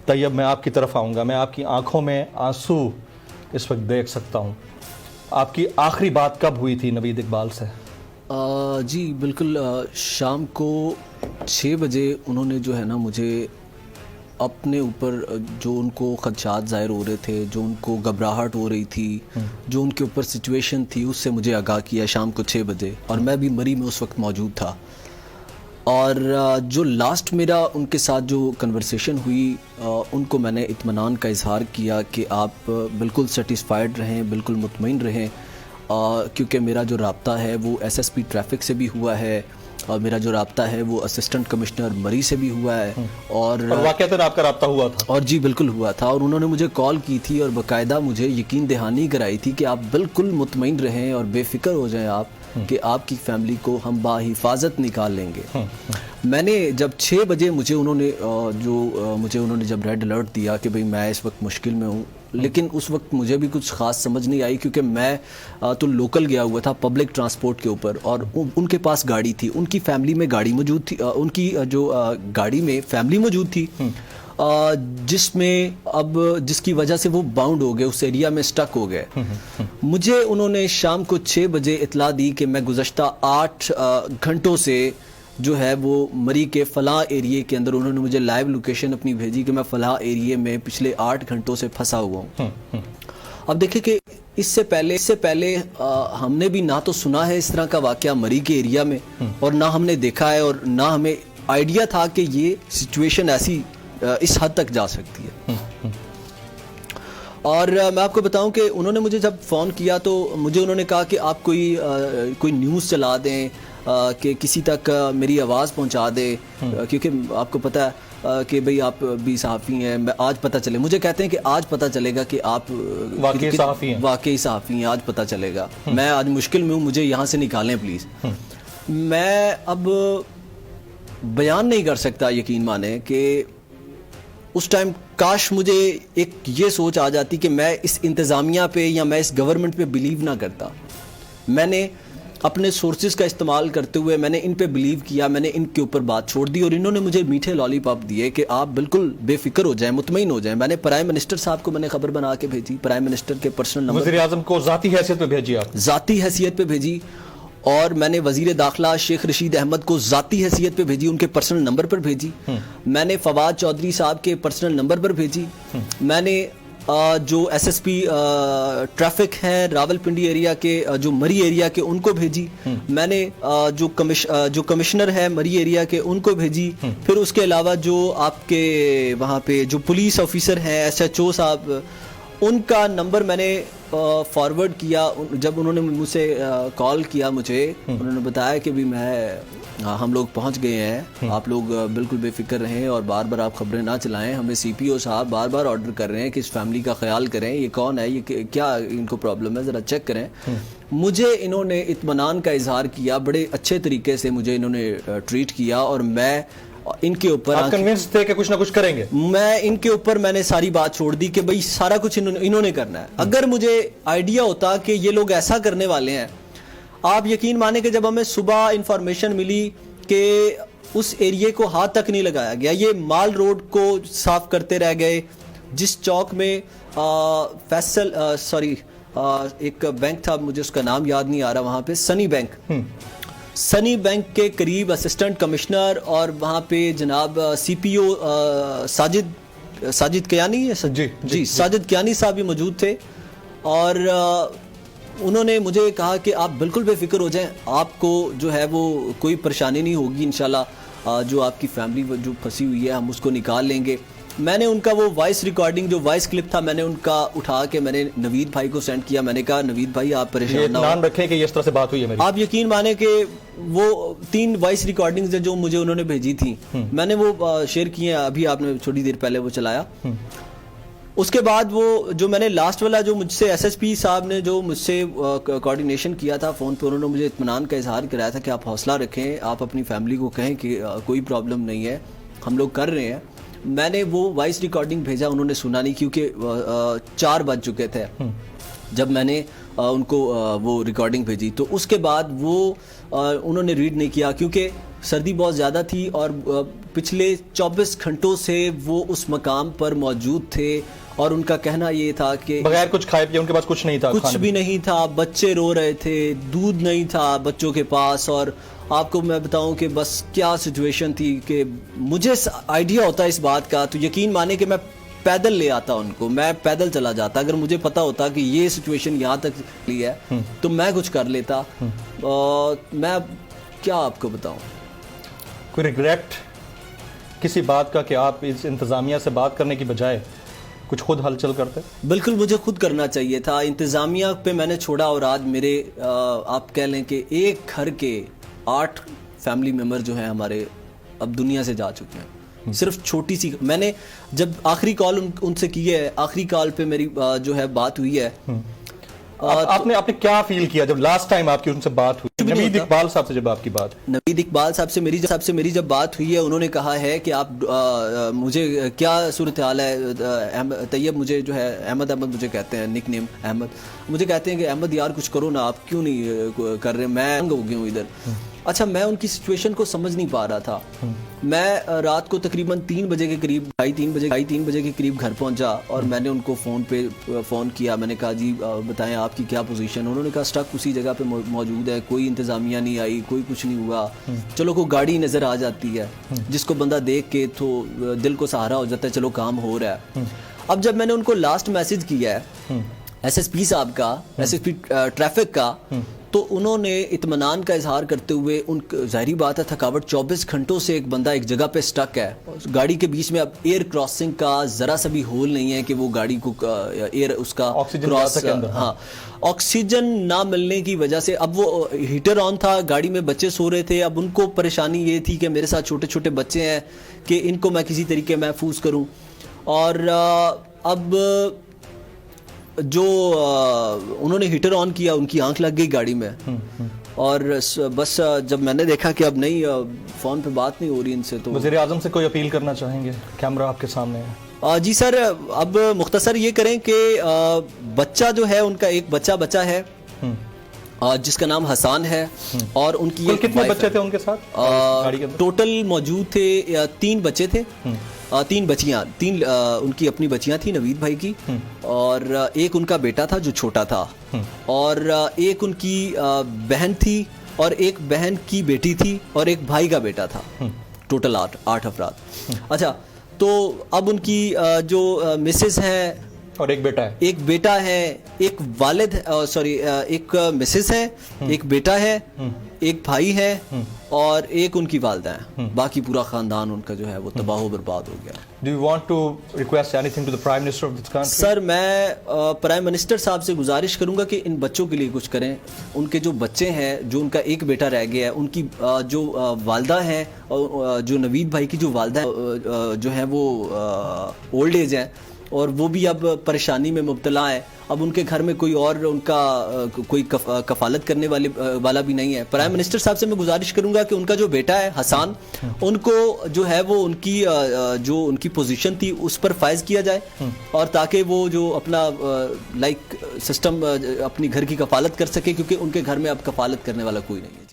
طیب میں آپ کی طرف آؤں گا. میں آپ کی آنکھوں میں آنسو اس وقت دیکھ سکتا ہوں. آپ کی آخری بات کب ہوئی تھی نوید اقبال سے؟ جی بالکل، شام کو 6 بجے انہوں نے جو ہے نا مجھے اپنے اوپر جو ان کو خدشات ظاہر ہو رہے تھے، جو ان کو گھبراہٹ ہو رہی تھی، جو ان کے اوپر سچویشن تھی، اس سے مجھے آگاہ کیا شام کو 6 بجے. اور میں بھی مری میں اس وقت موجود تھا. اور جو لاسٹ میرا ان کے ساتھ جو کنورسیشن ہوئی، ان کو میں نے اطمینان کا اظہار کیا کہ آپ بالکل سیٹسفائیڈ رہیں، بالکل مطمئن رہیں، کیونکہ میرا جو رابطہ ہے وہ ایس ایس پی ٹریفک سے بھی ہوا ہے، اور میرا جو رابطہ ہے وہ اسسٹنٹ کمشنر مری سے بھی ہوا ہے. اور واقعتاً آپ کا رابطہ ہوا تھا؟ اور جی بالکل ہوا تھا. اور انہوں نے مجھے کال کی تھی اور باقاعدہ مجھے یقین دہانی کرائی تھی کہ آپ بالکل مطمئن رہیں اور بے فکر ہو جائیں آپ، کہ آپ کی فیملی کو ہم باحفاظت نکال لیں گے. میں نے جب 6 بجے مجھے انہوں نے جب ریڈ الرٹ دیا کہ بھئی میں اس وقت مشکل میں ہوں، لیکن اس وقت مجھے بھی کچھ خاص سمجھ نہیں آئی، کیونکہ میں تو لوکل گیا ہوا تھا پبلک ٹرانسپورٹ کے اوپر، اور ان کے پاس گاڑی تھی، ان کی فیملی میں گاڑی موجود تھی، ان کی جو گاڑی میں فیملی موجود تھی، جس کی وجہ سے وہ باؤنڈ ہو گئے، اس ایریا میں سٹک ہو گئے. مجھے انہوں نے شام کو 6 بجے اطلاع دی کہ میں گزشتہ 8 گھنٹوں سے جو ہے وہ مری کے فلاں ایریے کے اندر، انہوں نے مجھے لائیو لوکیشن اپنی بھیجی کہ میں فلاں ایریے میں پچھلے 8 گھنٹوں سے پھنسا ہوا ہوں. اب دیکھیں کہ اس سے پہلے ہم نے بھی نہ تو سنا ہے اس طرح کا واقعہ مری کے ایریا میں، اور نہ ہم نے دیکھا ہے، اور نہ ہمیں آئیڈیا تھا کہ یہ سچویشن ایسی اس حد تک جا سکتی ہے. اور میں آپ کو بتاؤں کہ انہوں نے مجھے جب فون کیا تو مجھے انہوں نے کہا کہ آپ کوئی نیوز چلا دیں، کہ کسی تک میری آواز پہنچا دے، کیونکہ آپ کو پتہ ہے کہ بھئی آپ بھی صحافی ہیں. آج پتہ چلے، مجھے کہتے ہیں کہ آج پتہ چلے گا کہ آپ واقعی صحافی ہیں، آج پتہ چلے گا. میں آج مشکل میں ہوں، مجھے یہاں سے نکالیں پلیز. میں اب بیان نہیں کر سکتا، یقین مانیں کہ اس ٹائم کاش مجھے ایک یہ سوچ آ جاتی کہ میں اس انتظامیہ پہ یا میں اس گورنمنٹ پہ بلیو نہ کرتا. میں نے اپنے سورسز کا استعمال کرتے ہوئے میں نے ان پہ بلیو کیا، میں نے ان کے اوپر بات چھوڑ دی، اور انہوں نے مجھے میٹھے لالی پاپ دیے کہ آپ بالکل بے فکر ہو جائیں، مطمئن ہو جائیں. میں نے پرائم منسٹر صاحب کو میں نے خبر بنا کے بھیجی، پرائم منسٹر کے پرسنل نمبر، وزیر اعظم کو ذاتی حیثیت پہ بھیجی، آپ ذاتی حیثیت پہ بھیجی. اور میں نے وزیر داخلہ شیخ رشید احمد کو ذاتی حیثیت پہ بھیجی، ان کے پرسنل نمبر پر بھیجی. میں نے فواد چودھری صاحب کے پرسنل نمبر پر بھیجی. میں نے جو ایس ایس پی ٹریفک ہیں راول پنڈی ایریا کے، جو مری ایریا کے، ان کو بھیجی. میں نے جو کمشنر ہے مری ایریا کے، ان کو بھیجی. پھر اس کے علاوہ جو آپ کے وہاں پہ جو پولیس آفیسر ہیں ایس ایچ او صاحب، ان کا نمبر میں نے فارورڈ کیا. جب انہوں نے مجھ سے کال کیا، مجھے انہوں نے بتایا کہ بھی ہم لوگ پہنچ گئے ہیں، آپ لوگ بالکل بے فکر رہیں اور بار بار آپ خبریں نہ چلائیں. ہمیں سی پی او صاحب بار بار آرڈر کر رہے ہیں کہ اس فیملی کا خیال کریں، یہ کون ہے، یہ کیا ان کو پرابلم ہے، ذرا چیک کریں. مجھے انہوں نے اطمینان کا اظہار کیا، بڑے اچھے طریقے سے مجھے انہوں نے ٹریٹ کیا، اور میں ان کے اوپر کنوینس تھے کہ کچھ نہ کچھ کریں گے. میں ان کے اوپر میں نے ساری بات چھوڑ دی کہ بھئی سارا کچھ انہوں نے کرنا ہے. اگر مجھے آئیڈیا ہوتا کہ یہ لوگ ایسا کرنے والے ہیں، آپ یقین مانیں کہ جب ہمیں صبح انفارمیشن ملی کہ اس ایریے کو ہاتھ تک نہیں لگایا گیا، یہ مال روڈ کو صاف کرتے رہ گئے، جس چوک میں ایک بینک تھا، مجھے اس کا نام یاد نہیں آ رہا، وہاں پہ سنی بینک کے قریب اسسٹنٹ کمشنر اور وہاں پہ جناب سی پی او ساجد کیانی ساجد کیانی صاحب بھی موجود تھے. اور انہوں نے مجھے کہا کہ آپ بالکل بے فکر ہو جائیں، آپ کو جو ہے وہ کوئی پریشانی نہیں ہوگی، انشاءاللہ جو آپ کی فیملی جو پھنسی ہوئی ہے ہم اس کو نکال لیں گے. میں نے ان کا وہ وائس ریکارڈنگ، جو وائس کلپ تھا، میں نے ان کا اٹھا کے میں نے نوید بھائی کو سینڈ کیا. میں نے کہا نوید بھائی آپ پریشان نہ ہوں، رکھیں کہ اس طرح سے بات ہوئی ہے میری. آپ یقین مانیں کہ وہ 3 وائس ریکارڈنگز جو مجھے انہوں نے بھیجی تھیں، میں نے وہ شیئر کی ہیں. ابھی آپ نے تھوڑی دیر پہلے وہ چلایا. اس کے بعد وہ جو میں نے لاسٹ والا جو مجھ سے ایس ایس پی صاحب نے جو مجھ سے کوارڈینیشن کیا تھا فون پہ، انہوں نے مجھے اطمینان کا اظہار کرایا تھا کہ آپ حوصلہ رکھیں، آپ اپنی فیملی کو کہیں کہ کوئی پرابلم نہیں ہے، ہم لوگ کر رہے ہیں. میں نے وہ وائس ریکارڈنگ بھیجا، انہوں نے سنا نہیں، کیونکہ 4 بج چکے تھے جب میں نے ان کو وہ ریکارڈنگ بھیجی. تو اس کے بعد وہ انہوں نے ریڈ نہیں کیا، کیونکہ سردی بہت زیادہ تھی اور پچھلے 24 گھنٹوں سے وہ اس مقام پر موجود تھے اور ان کا کہنا یہ تھا کہ بغیر کچھ کھائے پیے ان کے پاس کچھ نہیں تھا، کچھ بھی نہیں تھا، بچے رو رہے تھے، دودھ نہیں تھا بچوں کے پاس. اور آپ کو میں بتاؤں کہ بس کیا سچویشن تھی کہ مجھے آئیڈیا ہوتا ہے اس بات کا تو یقین مانے کہ میں پیدل لے آتا ان کو، میں پیدل چلا جاتا. اگر مجھے پتا ہوتا کہ یہ سچویشن یہاں تک لی ہے تو میں کچھ کر لیتا. میں کیا آپ کو بتاؤں. کوئی ریگریٹ کسی بات کا کہ آپ اس انتظامیہ سے بات کرنے کی بجائے کچھ خود ہلچل کرتے؟ بالکل مجھے خود کرنا چاہیے تھا. انتظامیہ پہ میں نے چھوڑا اور آج میرے آپ کہہ لیں کہ ایک گھر کے 8 فیملی ممبر جو ہیں ہمارے اب دنیا سے جا چکے ہیں. صرف چھوٹی سی میں نے جب آخری کال ان سے کی ہے، آخری کال پہ میری جو ہے بات ہوئی ہے. آپ نے کیا فیل کیا جب لاسٹ ٹائم آپ کی ان سے بات ہوئی؟ نوید اقبال صاحب سے جب آپ کی بات، نوید اقبال صاحب سے میری جب بات ہوئی ہے، انہوں نے کہا ہے کہ آپ مجھے کیا صورتحال ہے طیب، مجھے جو ہے احمد مجھے کہتے ہیں، نک نیم احمد، مجھے کہتے ہیں کہ احمد یار کچھ کرو نا، آپ کیوں نہیں کر رہے، میں ہو گیا ہوں ادھر. اچھا میں ان کی سچویشن کو سمجھ نہیں پا رہا تھا. میں رات کو تقریباً 3 بجے کے قریب 3 بجے کے قریب گھر پہنچا اور میں نے ان کو فون کیا. میں نے کہا جی بتائیں آپ کی کیا پوزیشن. انہوں نے کہا اسٹک اسی جگہ پہ موجود ہے، کوئی انتظامیہ نہیں آئی، کوئی کچھ نہیں ہوا. چلو کوئی گاڑی نظر آ جاتی ہے جس کو بندہ دیکھ کے تو دل کو سہارا ہو جاتا ہے، چلو کام ہو رہا ہے. اب جب میں نے ان کو لاسٹ میسج کیا ہے ایس ایس پی صاحب کا، ایس ایس پی ٹریفک کا، تو انہوں نے اطمینان کا اظہار کرتے ہوئے، ان ظاہری بات ہے تھکاوٹ 24 گھنٹوں سے ایک بندہ ایک جگہ پہ سٹک ہے، گاڑی کے بیچ میں اب ایئر کراسنگ کا ذرا سا بھی ہول نہیں ہے کہ وہ گاڑی کو ایئر اس کا کراس، ہاں آکسیجن نہ ملنے کی وجہ سے. اب وہ ہیٹر آن تھا، گاڑی میں بچے سو رہے تھے. اب ان کو پریشانی یہ تھی کہ میرے ساتھ چھوٹے چھوٹے بچے ہیں کہ ان کو میں کسی طریقے محفوظ کروں. اور اب جو انہوں نے ہیٹر آن کیا، ان کی آنکھ لگ گئی گاڑی میں. اور بس جب میں نے دیکھا کہ اب نہیں فون پہ بات نہیں ہو رہی ان سے، تو وزیر اعظم سے کوئی اپیل کرنا چاہیں گے؟ کیمرہ آپ کے سامنے ہے. جی سر، اب مختصر یہ کریں کہ بچہ جو ہے ان کا ایک بچہ ہے جس کا نام حسان ہے، اور ان کی کتنے بچے تھے ان کے ساتھ؟ ٹوٹل موجود تھے 3 بچے تھے، 3 بچیاں، 3 ان کی اپنی بچیاں تھیں نوید بھائی کی، اور ایک ان کا بیٹا تھا جو چھوٹا تھا، اور ایک ان کی بہن تھی، اور ایک بہن کی بیٹی تھی، اور ایک بھائی کا بیٹا تھا. ٹوٹل 8 افراد. اچھا تو اب ان کی جو مسز ہیں اور ایک بیٹا ہے، ایک والد ایک مسز ہے، ایک بیٹا ہے، ایک بھائی ہے، اور ایک ان کی والدہ ہیں. باقی پورا خاندان ان کا جو ہے وہ تباہ و برباد ہو گیا. Do you want to request anything to the Prime Minister of this country? سر میں پرائم منسٹر صاحب سے گزارش کروں گا کہ ان بچوں کے لیے کچھ کریں. ان کے جو بچے ہیں، جو ان کا ایک بیٹا رہ گیا ہے، ان کی جو والدہ ہیں، جو نوید بھائی کی جو والدہ جو ہیں وہ اولڈ ایج ہیں، اور وہ بھی اب پریشانی میں مبتلا ہے. اب ان کے گھر میں کوئی اور ان کا کوئی کفالت کرنے والا بھی نہیں ہے. پرائم منسٹر صاحب سے میں گزارش کروں گا کہ ان کا جو بیٹا ہے حسان، ان کو جو ہے وہ ان کی پوزیشن تھی اس پر فائز کیا جائے، اور تاکہ وہ جو اپنا سسٹم اپنی گھر کی کفالت کر سکے، کیونکہ ان کے گھر میں اب کفالت کرنے والا کوئی نہیں ہے.